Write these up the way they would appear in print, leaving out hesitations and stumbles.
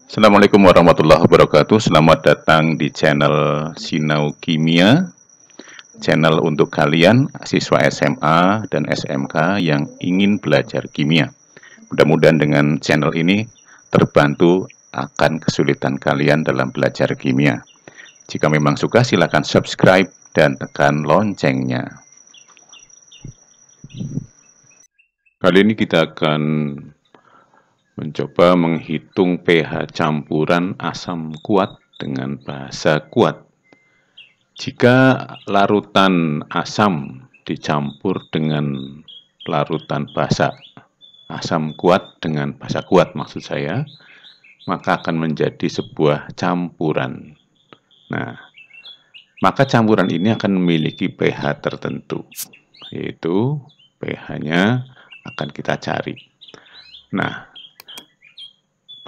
Assalamualaikum warahmatullahi wabarakatuh. Selamat datang di channel Sinau Kimia, channel untuk kalian siswa SMA dan SMK yang ingin belajar kimia. Mudah-mudahan dengan channel ini terbantu akan kesulitan kalian dalam belajar kimia. Jika memang suka, silakan subscribe dan tekan loncengnya. Kali ini kita akan mencoba menghitung pH campuran asam kuat dengan basa kuat. Jika larutan asam dicampur dengan larutan basa, asam kuat dengan basa kuat maksud saya, maka akan menjadi sebuah campuran. Nah, maka campuran ini akan memiliki pH tertentu, yaitu pH-nya akan kita cari. Nah,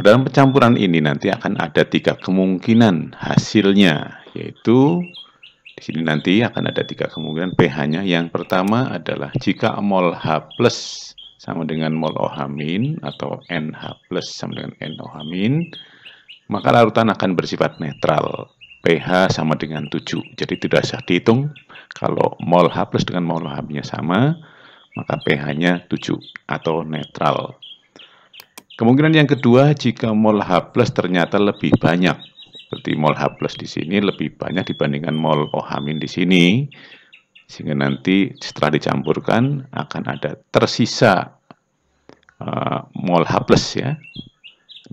dalam pencampuran ini nanti akan ada 3 kemungkinan hasilnya, yaitu di sini nanti akan ada 3 kemungkinan pH-nya. Yang pertama adalah jika mol H+ sama dengan mol OH- atau NH+ sama dengan NOH-, maka larutan akan bersifat netral. pH sama dengan 7. Jadi tidak usah dihitung. Kalau mol H+ dengan mol OH- sama, maka pH-nya 7 atau netral. Kemungkinan yang kedua, jika mol H+ ternyata lebih banyak, seperti mol H+ di sini lebih banyak dibandingkan mol OH- di sini, sehingga nanti setelah dicampurkan akan ada tersisa mol H+ ya.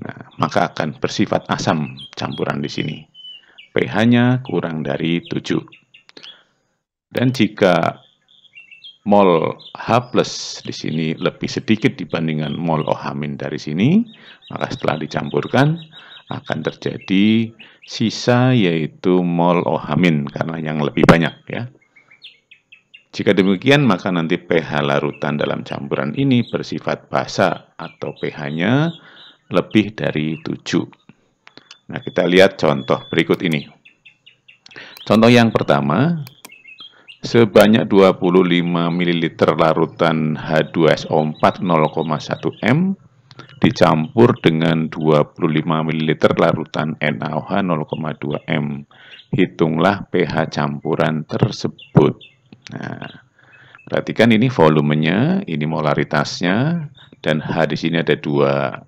Nah, maka akan bersifat asam campuran di sini. pH-nya kurang dari 7. Dan jika mol H+ di sini lebih sedikit dibandingkan mol OH- dari sini, maka setelah dicampurkan akan terjadi sisa yaitu mol OH- karena yang lebih banyak ya. Jika demikian, maka nanti pH larutan dalam campuran ini bersifat basa atau pH-nya lebih dari 7. Nah, kita lihat contoh berikut ini. Contoh yang pertama, sebanyak 25 ml larutan H2SO4 0,1 m dicampur dengan 25 ml larutan NaOH 0,2 m. Hitunglah pH campuran tersebut. Nah, perhatikan ini volumenya, ini molaritasnya, dan H di sini ada 2.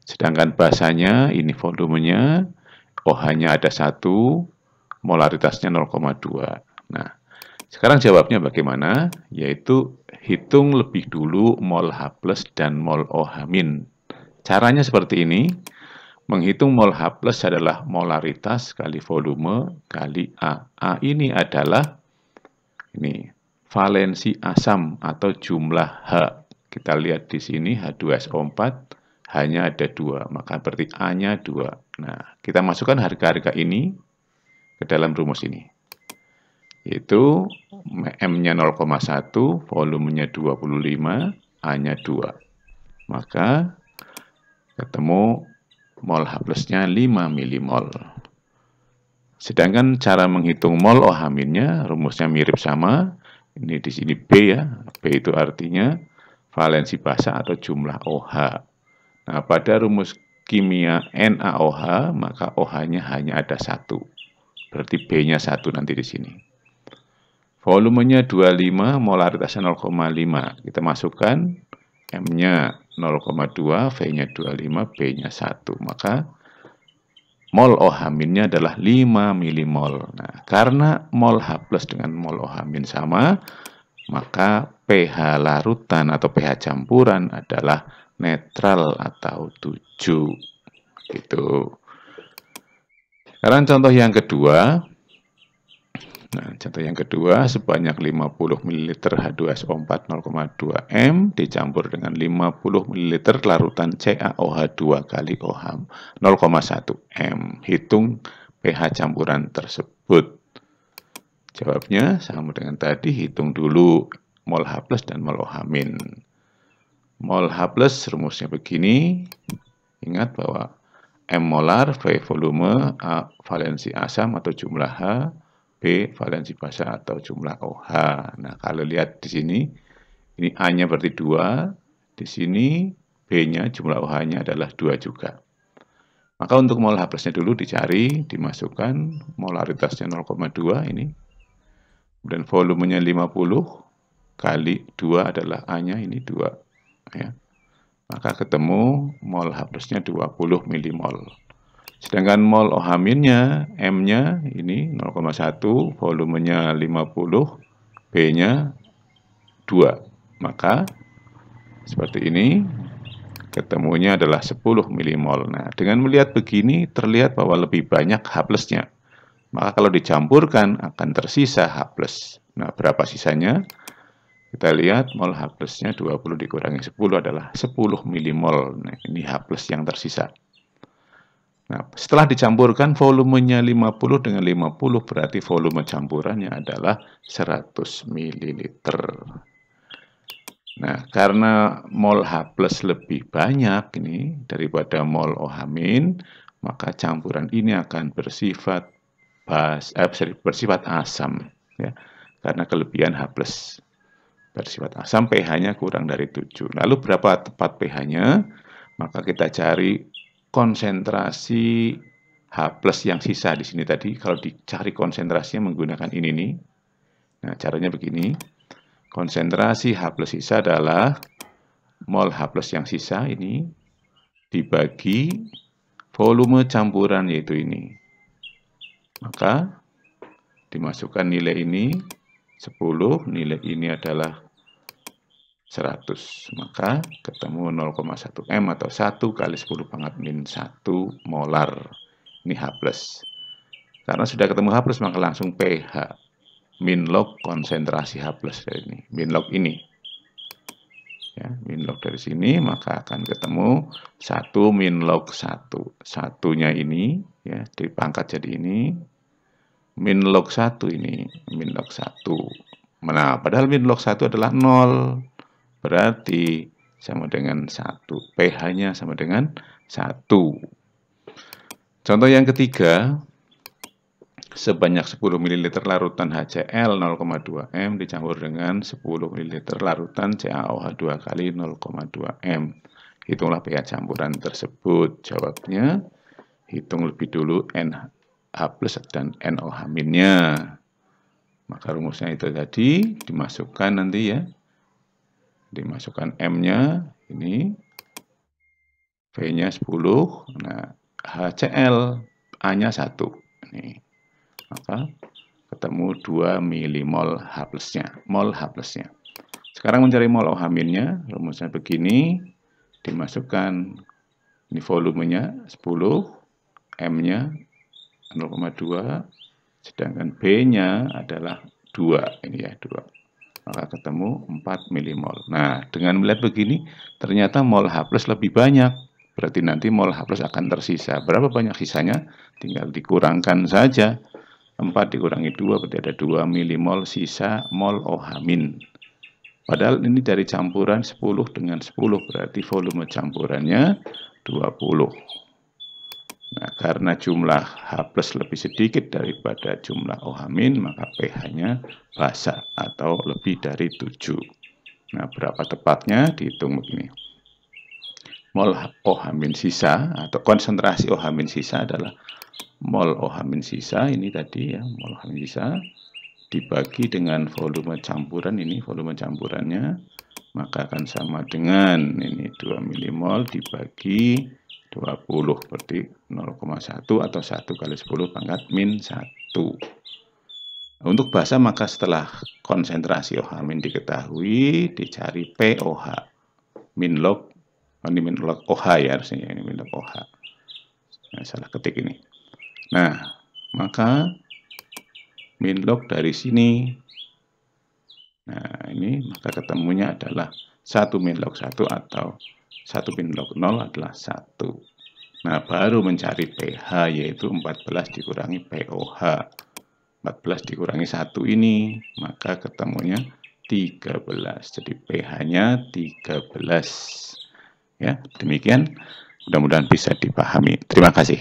Sedangkan basanya, ini volumenya, OH-nya ada 1, molaritasnya 0,2. Nah, sekarang jawabnya bagaimana? Yaitu hitung lebih dulu mol H+ dan mol OH-. Caranya seperti ini. Menghitung mol H+ adalah molaritas kali volume kali A. A ini adalah valensi asam atau jumlah H. Kita lihat di sini H2SO4 hanya ada 2, maka berarti A-nya 2. Nah, kita masukkan harga-harga ini ke dalam rumus ini. Yaitu M-nya 0,1, volumenya 25, A-nya 2. Maka ketemu mol H+-nya 5 milimol. Sedangkan cara menghitung mol OH-nya rumusnya mirip sama. Ini di sini B ya. B itu artinya valensi basa atau jumlah OH. Nah, pada rumus kimia NaOH, maka OH-nya hanya ada 1. Berarti B-nya 1 nanti di sini. Volumenya 25, molaritasnya 0,5. Kita masukkan M-nya 0,2, V-nya 25, B-nya 1. Maka mol OH-nya adalah 5 milimol. Nah, karena mol H+ dengan mol OH- sama, maka pH larutan atau pH campuran adalah netral atau 7. Gitu. Sekarang contoh yang kedua. Nah, contoh yang kedua, sebanyak 50 ml H2SO4 0,2 m dicampur dengan 50 ml larutan CaOH2 kali OH 0,1 m. Hitung pH campuran tersebut. Jawabnya sama dengan tadi, hitung dulu mol H+ dan mol OH-. Mol H+ rumusnya begini. Ingat bahwa M molar, V volume, A valensi asam atau jumlah H, B valensi basa atau jumlah OH. Nah, kalau lihat di sini, ini A-nya berarti 2, di sini B-nya jumlah OH-nya adalah 2 juga. Maka untuk mol H plusnya dulu dicari, dimasukkan molaritasnya 0,2 ini. Dan volumenya 50 kali 2 adalah A-nya ini 2. Ya. Maka ketemu mol H plusnya 20 milimol. Sedangkan mol OH-nya, M-nya ini 0,1, volumenya 50, B-nya 2. Maka seperti ini, ketemunya adalah 10 milimol. Nah, dengan melihat begini, terlihat bahwa lebih banyak H plusnya. Maka kalau dicampurkan, akan tersisa H plus. Nah, berapa sisanya? Kita lihat mol H plusnya 20 dikurangi 10 adalah 10 milimol. Nah, ini H plus yang tersisa. Nah, setelah dicampurkan volumenya 50 dengan 50 berarti volume campurannya adalah 100 ml. Nah, karena mol H plus lebih banyak ini daripada mol OH-, maka campuran ini akan bersifat asam ya. Karena kelebihan H plus bersifat asam, pH-nya kurang dari 7. Lalu berapa tepat pH-nya? Maka kita cari konsentrasi H plus yang sisa di sini tadi. Kalau dicari konsentrasinya menggunakan ini nih. Nah, caranya begini. Konsentrasi H plus sisa adalah mol H plus yang sisa ini dibagi volume campuran, yaitu ini. Maka dimasukkan nilai ini 10, nilai ini adalah 100. Maka ketemu 0,1 M atau 1 kali 10 pangkat min 1 molar. Ini H plus. Karena sudah ketemu H plus, maka langsung pH. Min log konsentrasi H plus dari ini. Min log ini. Ya, min log dari sini, maka akan ketemu 1 min log 1. Satunya ini, ya, dipangkat jadi ini. Min log 1 ini. Min log 1. Nah, padahal min log 1 adalah 0. Berarti sama dengan 1. pH-nya sama dengan 1. Contoh yang ketiga, sebanyak 10 ml larutan HCl 0,2 M dicampur dengan 10 ml larutan CaOH 2 kali 0,2 M. Hitunglah pH campuran tersebut. Jawabnya, hitung lebih dulu NH plus dan NOH-nya. Maka rumusnya itu tadi, dimasukkan nanti ya. Dimasukkan M-nya, ini, V-nya 10, nah HCl, A-nya 1. Ini. Maka ketemu 2 milimol H plusnya, mol H plusnya. Sekarang mencari mol OH-nya, rumusnya begini, dimasukkan, ini volumenya 10, M-nya 0,2, sedangkan B-nya adalah 2, ini ya, 2. Maka ketemu 4 milimol. Nah, dengan melihat begini, ternyata mol H plus lebih banyak. Berarti nanti mol H plus akan tersisa. Berapa banyak sisanya? Tinggal dikurangkan saja. 4 dikurangi 2, berarti ada 2 milimol sisa mol OH-. Padahal ini dari campuran 10 dengan 10, berarti volume campurannya 20. Nah, karena jumlah H plus lebih sedikit daripada jumlah OH-, maka pH-nya basa atau lebih dari 7. Nah, berapa tepatnya? Dihitung begini. Mol OH- sisa atau konsentrasi OH- sisa adalah mol OH- sisa, ini tadi ya, mol OH- sisa dibagi dengan volume campuran, ini volume campurannya, maka akan sama dengan ini 2 milimol dibagi 20, berarti 0,1 atau 1 kali 10 pangkat min 1. Untuk basa, maka setelah konsentrasi OH- diketahui, dicari POH. Min log, ini min log OH ya harusnya, ini min log OH. Nah, salah ketik ini. Nah, maka min log dari sini, nah ini, maka ketemunya adalah 1 min log 1 atau 1 min log 0 adalah 1. Nah, baru mencari pH, yaitu 14 dikurangi POH. 14 dikurangi 1 ini, maka ketemunya 13. Jadi pH-nya 13. Ya, demikian. Mudah-mudahan bisa dipahami. Terima kasih.